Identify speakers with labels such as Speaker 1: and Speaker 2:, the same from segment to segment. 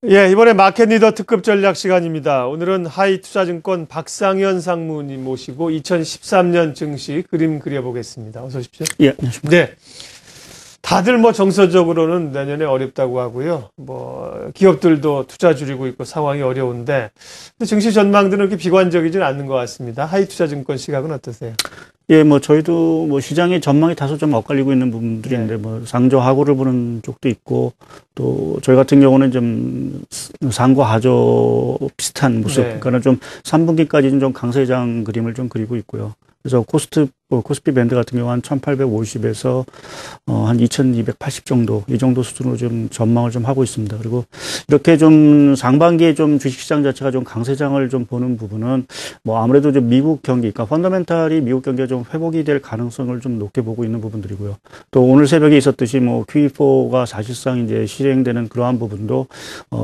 Speaker 1: 예, 이번에 마켓 리더 특급 전략 시간입니다. 오늘은 하이투자증권 박상현 상무님 모시고 2013년 증시 그림 그려보겠습니다. 어서 오십시오.
Speaker 2: 예, 안녕하십니까.
Speaker 1: 네. 다들 뭐 정서적으로는 내년에 어렵다고 하고요. 뭐 기업들도 투자 줄이고 있고 상황이 어려운데 증시 전망들은 그렇게 비관적이지는 않는 것 같습니다. 하이투자증권 시각은 어떠세요?
Speaker 2: 예, 뭐 저희도 뭐 시장의 전망이 다소 좀 엇갈리고 있는 부분들이 있는데 뭐 상저하고를 보는 쪽도 있고 또 저희 같은 경우는 좀 상고하저 비슷한 모습. 그러니까는 좀 3분기까지는 좀 강세장 그림을 좀 그리고 있고요. 그래서 코스피 밴드 같은 경우 한 1850에서 한 2280 정도, 이 정도 수준으로 좀 전망을 좀 하고 있습니다. 그리고 이렇게 좀 상반기에 좀 주식시장 자체가 좀 강세장을 좀 보는 부분은 뭐 아무래도 좀 미국 경기, 그러니까 펀더멘탈이 미국 경기가 좀 회복이 될 가능성을 좀 높게 보고 있는 부분들이고요. 또 오늘 새벽에 있었듯이 뭐 QE4가 사실상 이제 실행되는 그러한 부분도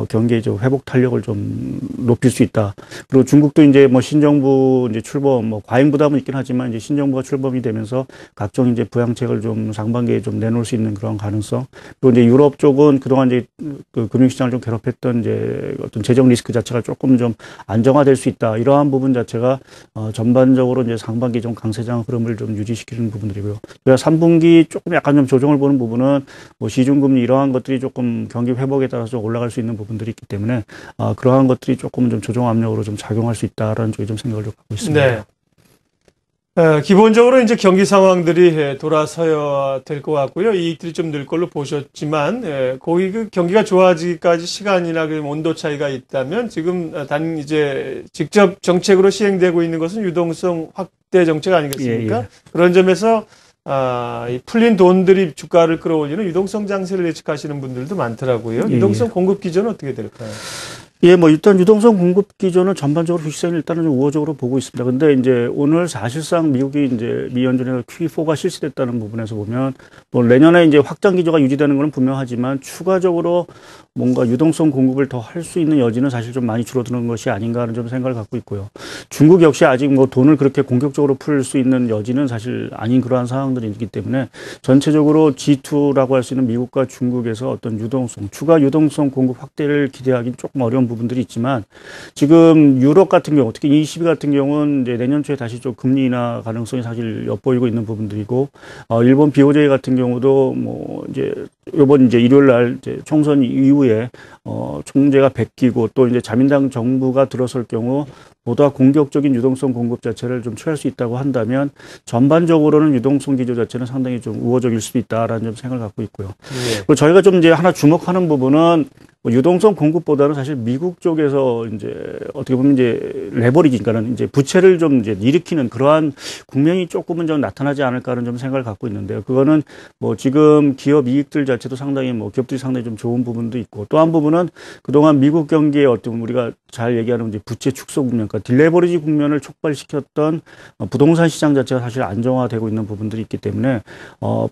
Speaker 2: 경기의 좀 회복 탄력을 좀 높일 수 있다. 그리고 중국도 이제 뭐 신정부 이제 출범, 뭐 과잉 부담은 있긴 하지만 이제 신정부가 출범이 되면서 각종 이제 부양책을 좀 상반기에 좀 내놓을 수 있는 그런 가능성. 그리고 이제 유럽 쪽은 그동안 이제 그 금융시장을 좀 괴롭혔던 이제 어떤 재정 리스크 자체가 조금 좀 안정화될 수 있다. 이러한 부분 자체가 전반적으로 이제 상반기 좀 강세장 흐름을 좀 유지시키는 부분들이고요. 그래서 3분기 조금 약간 좀 조정을 보는 부분은 뭐 시중금리 이러한 것들이 조금 경기 회복에 따라서 좀 올라갈 수 있는 부분들이 있기 때문에 그러한 것들이 조금 좀 조정 압력으로 좀 작용할 수 있다라는 쪽에 좀 생각을 좀 하고 있습니다.
Speaker 1: 네. 기본적으로 이제 경기 상황들이 돌아서야 될 것 같고요. 이익들이 좀 늘 걸로 보셨지만, 거기 그 경기가 좋아지기까지 시간이나 그 온도 차이가 있다면 지금 단 이제 직접 정책으로 시행되고 있는 것은 유동성 확대 정책 아니겠습니까?
Speaker 2: 예, 예.
Speaker 1: 그런 점에서 이 풀린 돈들이 주가를 끌어올리는 유동성 장세를 예측하시는 분들도 많더라고요.
Speaker 2: 예,
Speaker 1: 유동성
Speaker 2: 예.
Speaker 1: 공급 기조는 어떻게 될까요?
Speaker 2: 예, 뭐 일단 유동성 공급 기조는 전반적으로 주식시장이 일단은 좀 우호적으로 보고 있습니다. 근데 이제 오늘 사실상 미국이 이제 미 연준에서 QE4가 실시됐다는 부분에서 보면 뭐 내년에 이제 확장 기조가 유지되는 것은 분명하지만 추가적으로 뭔가 유동성 공급을 더 할 수 있는 여지는 사실 좀 많이 줄어드는 것이 아닌가 하는 좀 생각을 갖고 있고요. 중국 역시 아직 뭐 돈을 그렇게 공격적으로 풀 수 있는 여지는 사실 아닌 그러한 상황들이 있기 때문에 전체적으로 G2라고 할 수 있는 미국과 중국에서 어떤 유동성, 추가 유동성 공급 확대를 기대하기는 조금 어려운 부분들이 있지만 지금 유럽 같은 경우, 특히 ECB 같은 경우는 이제 내년 초에 다시 좀 금리 인하 가능성이 사실 엿보이고 있는 부분들이고, 일본 BOJ 같은 경우도 뭐 이제 이번 이제 일요일 날 이제 총선 이후에 총재가 바뀌고 또 이제 자민당 정부가 들어설 경우 보다 공격적인 유동성 공급 자체를 좀 취할 수 있다고 한다면 전반적으로는 유동성 기조 자체는 상당히 좀 우호적일 수도 있다라는 좀 생각을 갖고 있고요.
Speaker 1: 네.
Speaker 2: 그리고 저희가 좀 이제 하나 주목하는 부분은 유동성 공급보다는 사실 미국 쪽에서 이제 어떻게 보면 이제 레버리지니까는 이제 부채를 좀 이제 일으키는 그러한 국면이 조금은 좀 나타나지 않을까 하는 좀 생각을 갖고 있는데요. 그거는 뭐 지금 기업 이익들 자체도 상당히 뭐 기업들이 상당히 좀 좋은 부분도 있고 또 한 부분은 그동안 미국 경기의 어떤 우리가 잘 얘기하는 이제 부채 축소 국면, 그러니까 딜레버리지 국면을 촉발시켰던 부동산 시장 자체가 사실 안정화되고 있는 부분들이 있기 때문에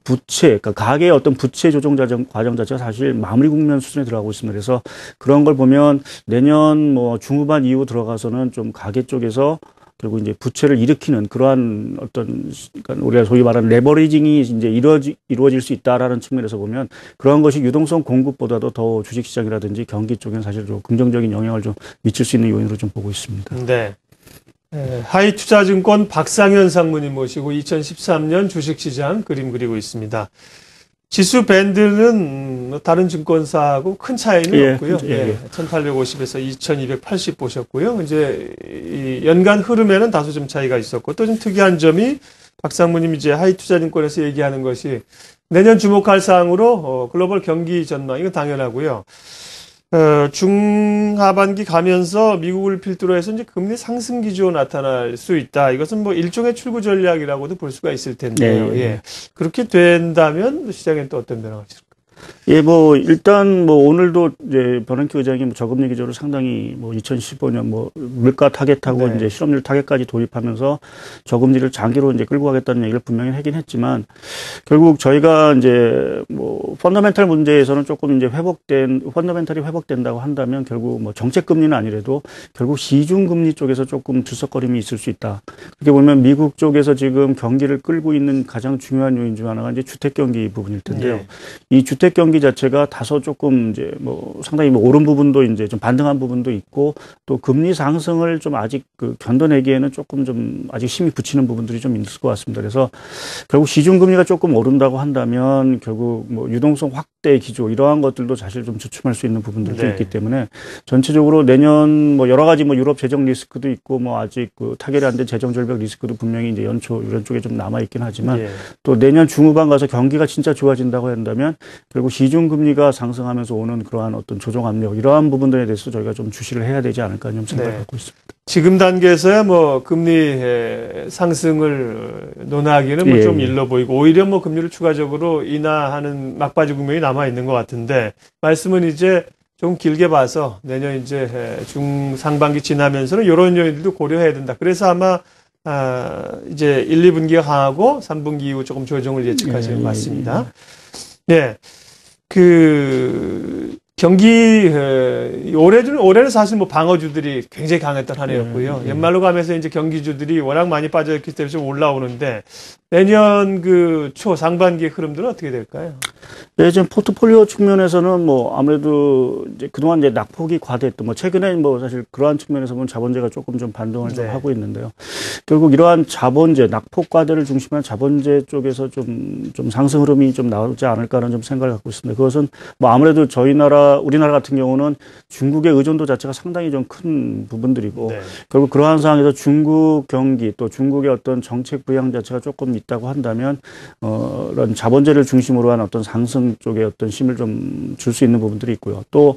Speaker 2: 부채, 그러니까 가계의 어떤 부채 조정 과정 자체가 사실 마무리 국면 수준에 들어가고 있습니다. 그래서 그런 걸 보면 내년 뭐 중후반 이후 들어가서는 좀 가계 쪽에서 결국 이제 부채를 일으키는 그러한 어떤, 그러니까 우리가 소위 말하는 레버리징이 이제 이루어질 수 있다라는 측면에서 보면 그런 것이 유동성 공급보다도 더 주식시장이라든지 경기 쪽에는 사실 좀 긍정적인 영향을 좀 미칠 수 있는 요인으로 좀 보고 있습니다.
Speaker 1: 네. 하이투자증권 박상현 상무님 모시고 2013년 주식시장 그림 그리고 있습니다. 지수 밴드는 다른 증권사하고 큰 차이는 없고요. 1850에서 2280 보셨고요. 이제 이 연간 흐름에는 다소 좀 차이가 있었고 또 좀 특이한 점이 박 상무님이 이제 하이투자증권에서 얘기하는 것이 내년 주목할 사항으로 글로벌 경기 전망, 이건 당연하고요. 중하반기 가면서 미국을 필두로 해서 이제 금리 상승 기조 나타날 수 있다. 이것은 뭐 일종의 출구 전략이라고도 볼 수가 있을 텐데요.
Speaker 2: 네.
Speaker 1: 예. 그렇게 된다면 시장엔 또 어떤 변화가 있을까요?
Speaker 2: 예, 뭐, 일단, 뭐, 오늘도 이제 버넌키 의장이 뭐 저금리 기조를 상당히 뭐 2015년 뭐 물가 타겟하고
Speaker 1: 네.
Speaker 2: 이제 실업률 타겟까지 도입하면서 저금리를 장기로 이제 끌고 가겠다는 얘기를 분명히 하긴 했지만 결국 저희가 이제 뭐 펀더멘탈 문제에서는 조금 이제 펀더멘탈이 회복된다고 한다면 결국 뭐 정책금리는 아니래도 결국 시중금리 쪽에서 조금 들썩거림이 있을 수 있다. 그렇게 보면 미국 쪽에서 지금 경기를 끌고 있는 가장 중요한 요인 중 하나가 이제 주택경기 부분일 텐데요.
Speaker 1: 네.
Speaker 2: 이 주택 주택 경기 자체가 다소 조금 이제 뭐 상당히 뭐 오른 부분도 이제 좀 반등한 부분도 있고 또 금리 상승을 좀 아직 그 견뎌내기에는 조금 좀 아직 힘이 붙이는 부분들이 좀 있을 것 같습니다. 그래서 결국 시중 금리가 조금 오른다고 한다면 결국 뭐 유동성 확대 기조 이러한 것들도 사실 좀 주춤할 수 있는 부분들이 좀 있기 때문에 전체적으로 내년 뭐 여러 가지 뭐 유럽 재정 리스크도 있고 뭐 아직 그 타결이 안 된 재정 절벽 리스크도 분명히 이제 연초 이런 쪽에 좀 남아 있긴 하지만 또 내년 중후반 가서 경기가 진짜 좋아진다고 한다면 결국 시중 금리가 상승하면서 오는 그러한 어떤 조정 압력 이러한 부분들에 대해서 저희가 좀 주시를 해야 되지 않을까 좀 생각을 갖고 있습니다.
Speaker 1: 지금 단계에서야 뭐 금리 상승을 논하기는 뭐 좀 일러 보이고 오히려 뭐 금리를 추가적으로 인하하는 막바지 국면이 남아 있는 것 같은데 말씀은 이제 좀 길게 봐서 내년 이제 중상반기 지나면서는 이런 요인들도 고려해야 된다. 그래서 아마 이제 1, 2분기가 강하고 3분기 이후 조금 조정을 예측하시는 것 같습니다. 네. 경기, 올해는 사실 뭐 방어주들이 굉장히 강했던 한 해였고요. 연말로 가면서 이제 경기주들이 워낙 많이 빠져있기 때문에 좀 올라오는데 내년 그 초 상반기의 흐름들은 어떻게 될까요?
Speaker 2: 네, 지금 포트폴리오 측면에서는 뭐 아무래도 이제 그동안 이제 낙폭이 과대했던 뭐 최근에 뭐 사실 그러한 측면에서 보면 자본재가 조금 좀 반등을 좀 하고 있는데요. 결국 이러한 자본재, 낙폭 과대를 중심한 자본재 쪽에서 좀 상승 흐름이 좀 나오지 않을까라는 좀 생각을 갖고 있습니다. 그것은 뭐 아무래도 우리나라 같은 경우는 중국의 의존도 자체가 상당히 좀 큰 부분들이고 결국 그러한 상황에서 중국 경기 또 중국의 어떤 정책 부양 자체가 조금 있다고 한다면 이런 자본재를 중심으로 한 어떤 상승 쪽에 어떤 힘을 좀 줄 수 있는 부분들이 있고요. 또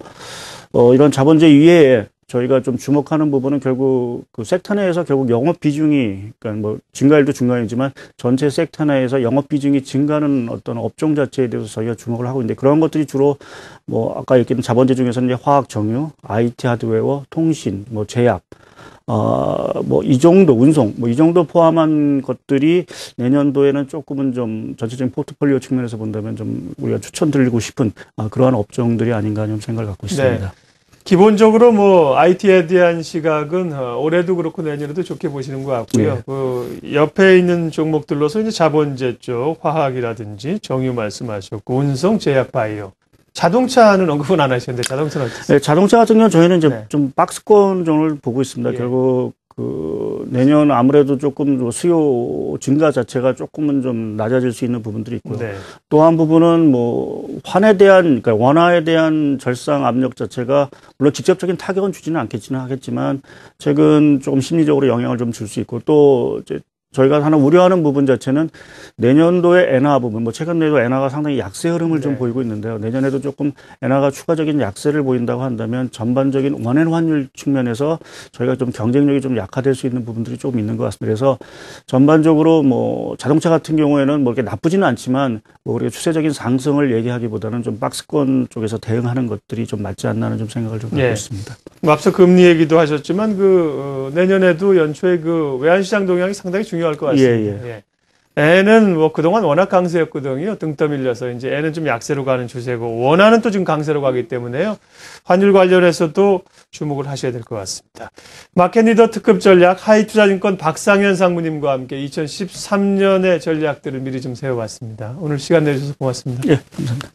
Speaker 2: 이런 자본재 이외에 저희가 좀 주목하는 부분은 결국 그 섹터 내에서 결국 영업 비중이 그러니까 뭐 증가율도 증가이지만 전체 섹터 내에서 영업 비중이 증가하는 어떤 업종 자체에 대해서 저희가 주목을 하고 있는데 그런 것들이 주로 뭐 아까 얘기한 자본재 중에서는 이제 화학 정유, IT 하드웨어, 통신, 뭐 제약 뭐 이 정도 운송 뭐 이 정도 포함한 것들이 내년도에는 조금은 좀 전체적인 포트폴리오 측면에서 본다면 좀 우리가 추천드리고 싶은 그러한 업종들이 아닌가 좀 생각을 갖고 있습니다.
Speaker 1: 네. 기본적으로 뭐 IT에 대한 시각은 올해도 그렇고 내년에도 좋게 보시는 것 같고요. 그 옆에 있는 종목들로서 이제 자본재 쪽 화학이라든지 정유 말씀하셨고 운송, 제약, 바이오. 자동차는 언급은 안 하셨는데 자동차는 어떻습니까?
Speaker 2: 네, 자동차 같은 경우는 저희는 이제 좀 박스권 종을 보고 있습니다. 결국 내년 아무래도 조금 수요 증가 자체가 조금은 좀 낮아질 수 있는 부분들이 있고요. 또 한 부분은 뭐 그러니까 원화에 대한 절상 압력 자체가 물론 직접적인 타격은 주지는 하겠지만 최근 조금 심리적으로 영향을 좀 줄 수 있고 또 이제 저희가 하나 우려하는 부분 자체는 내년도의 엔화 부분, 뭐 최근에도 엔화가 상당히 약세 흐름을 좀 보이고 있는데요. 내년에도 조금 엔화가 추가적인 약세를 보인다고 한다면 전반적인 원엔 환율 측면에서 저희가 좀 경쟁력이 좀 약화될 수 있는 부분들이 조금 있는 것 같습니다. 그래서 전반적으로 뭐 자동차 같은 경우에는 뭐 이렇게 나쁘지는 않지만 뭐 우리가 추세적인 상승을 얘기하기보다는 좀 박스권 쪽에서 대응하는 것들이 좀 맞지 않나는 좀 생각을 좀 갖고 있습니다.
Speaker 1: 앞서 금리 얘기도 하셨지만 내년에도 연초에 외환시장 동향이 상당히 중요할 것 같습니다. 엔은 뭐 그동안 워낙 강세였거든요. 등 떠밀려서 이제 엔은 좀 약세로 가는 추세고 원화는 또 지금 강세로 가기 때문에요. 환율 관련해서도 주목을 하셔야 될 것 같습니다. 마켓리더 특급 전략 하이투자증권 박상현 상무님과 함께 2013년의 전략들을 미리 좀 세워봤습니다. 오늘 시간 내주셔서 고맙습니다.
Speaker 2: 예, 감사합니다.